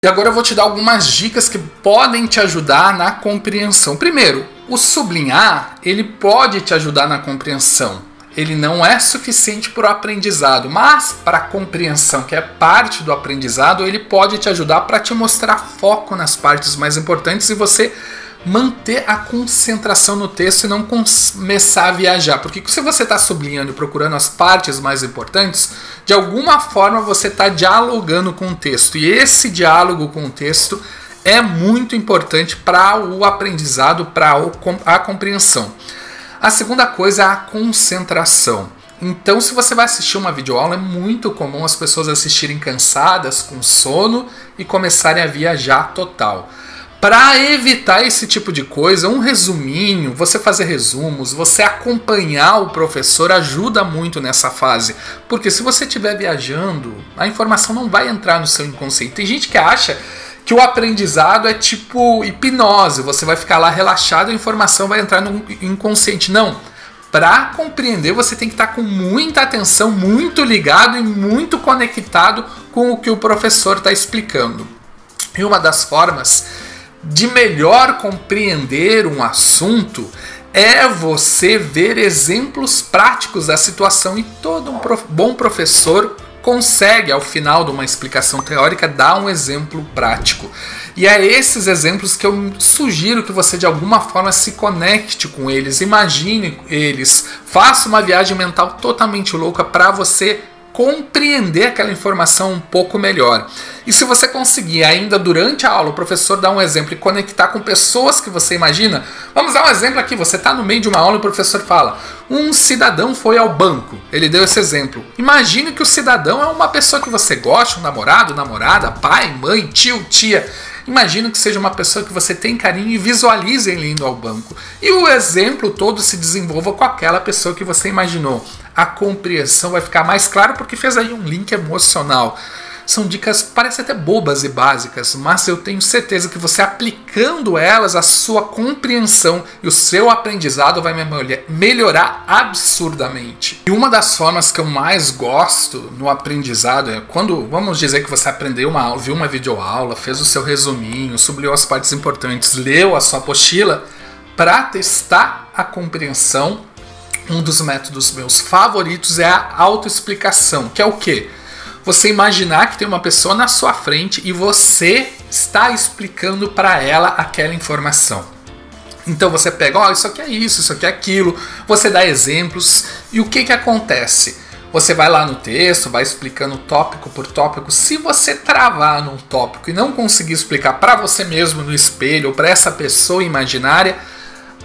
E agora eu vou te dar algumas dicas que podem te ajudar na compreensão. Primeiro, o sublinhar, ele pode te ajudar na compreensão. Ele não é suficiente para o aprendizado, mas para a compreensão, que é parte do aprendizado, ele pode te ajudar para te mostrar foco nas partes mais importantes e você manter a concentração no texto e não começar a viajar. Porque se você está sublinhando e procurando as partes mais importantes, de alguma forma você está dialogando com o texto. E esse diálogo com o texto é muito importante para o aprendizado, para a compreensão. A segunda coisa é a concentração. Então, se você vai assistir uma videoaula, é muito comum as pessoas assistirem cansadas, com sono e começarem a viajar total. Para evitar esse tipo de coisa, um resuminho, você fazer resumos, você acompanhar o professor ajuda muito nessa fase. Porque se você estiver viajando, a informação não vai entrar no seu inconsciente. Tem gente que acha que o aprendizado é tipo hipnose, você vai ficar lá relaxado e a informação vai entrar no inconsciente. Não. Para compreender, você tem que estar com muita atenção, muito ligado e muito conectado com o que o professor está explicando. E uma das formas de melhor compreender um assunto é você ver exemplos práticos da situação, e todo bom professor consegue, ao final de uma explicação teórica, dar um exemplo prático. E é esses exemplos que eu sugiro que você de alguma forma se conecte com eles, imagine eles, faça uma viagem mental totalmente louca para você compreender aquela informação um pouco melhor. E se você conseguir ainda durante a aula o professor dar um exemplo e conectar com pessoas que você imagina, vamos dar um exemplo aqui, você está no meio de uma aula e o professor fala: um cidadão foi ao banco, ele deu esse exemplo. Imagine que o cidadão é uma pessoa que você gosta, um namorado, namorada, pai, mãe, tio, tia. Imagina que seja uma pessoa que você tem carinho e visualize ele indo ao banco. E o exemplo todo se desenvolva com aquela pessoa que você imaginou. A compreensão vai ficar mais clara porque fez aí um link emocional. São dicas, parecem até bobas e básicas, mas eu tenho certeza que você aplicando elas, a sua compreensão e o seu aprendizado vai melhorar absurdamente. E uma das formas que eu mais gosto no aprendizado é quando, vamos dizer que você aprendeu uma aula, viu uma videoaula, fez o seu resuminho, sublinhou as partes importantes, leu a sua apostila, para testar a compreensão. Um dos métodos meus favoritos é a autoexplicação, que é o quê? Você imaginar que tem uma pessoa na sua frente e você está explicando para ela aquela informação. Então você pega, ó, isso aqui é isso aqui é aquilo, você dá exemplos e o que acontece? Você vai lá no texto, vai explicando tópico por tópico. Se você travar num tópico e não conseguir explicar para você mesmo no espelho ou para essa pessoa imaginária,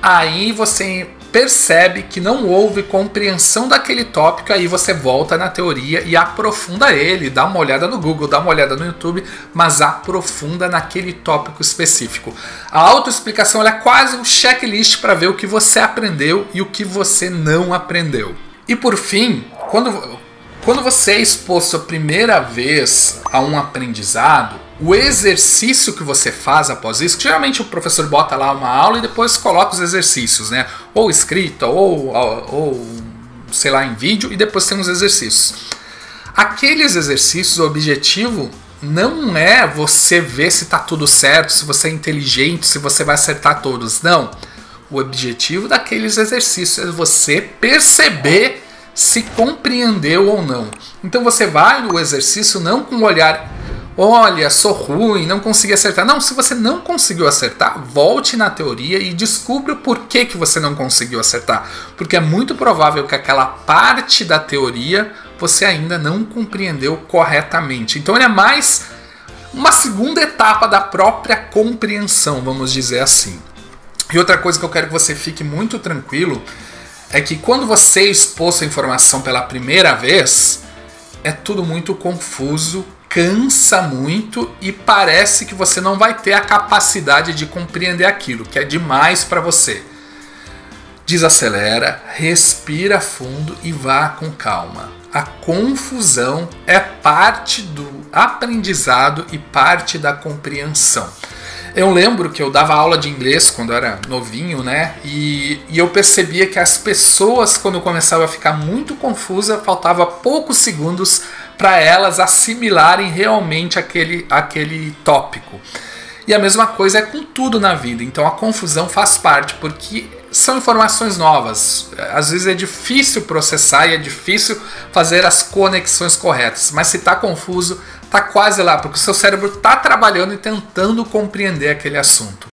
aí você percebe que não houve compreensão daquele tópico, aí você volta na teoria e aprofunda ele, dá uma olhada no Google, dá uma olhada no YouTube, mas aprofunda naquele tópico específico. A autoexplicação é quase um checklist para ver o que você aprendeu e o que você não aprendeu. E por fim, quando você é exposto a primeira vez a um aprendizado, o exercício que você faz após isso, que geralmente o professor bota lá uma aula e depois coloca os exercícios, né? Ou escrita, ou sei lá, em vídeo, e depois tem os exercícios. Aqueles exercícios, o objetivo não é você ver se está tudo certo, se você é inteligente, se você vai acertar todos. Não. O objetivo daqueles exercícios é você perceber se compreendeu ou não. Então você vai no exercício não com o olhar: olha, sou ruim, não consegui acertar. Não, se você não conseguiu acertar, volte na teoria e descubra o porquê que você não conseguiu acertar. Porque é muito provável que aquela parte da teoria você ainda não compreendeu corretamente. Então ele é mais uma segunda etapa da própria compreensão, vamos dizer assim. E outra coisa que eu quero que você fique muito tranquilo é que quando você é exposto à informação pela primeira vez, é tudo muito confuso, cansa muito e parece que você não vai ter a capacidade de compreender aquilo, que é demais para você. Desacelera, respira fundo e vá com calma. A confusão é parte do aprendizado e parte da compreensão. Eu lembro que eu dava aula de inglês quando eu era novinho, né? E eu percebia que as pessoas, quando começavam a ficar muito confusa, faltava poucos segundos para elas assimilarem realmente aquele tópico. E a mesma coisa é com tudo na vida. Então a confusão faz parte, porque são informações novas. Às vezes é difícil processar e é difícil fazer as conexões corretas. Mas se está confuso, está quase lá, porque o seu cérebro está trabalhando e tentando compreender aquele assunto.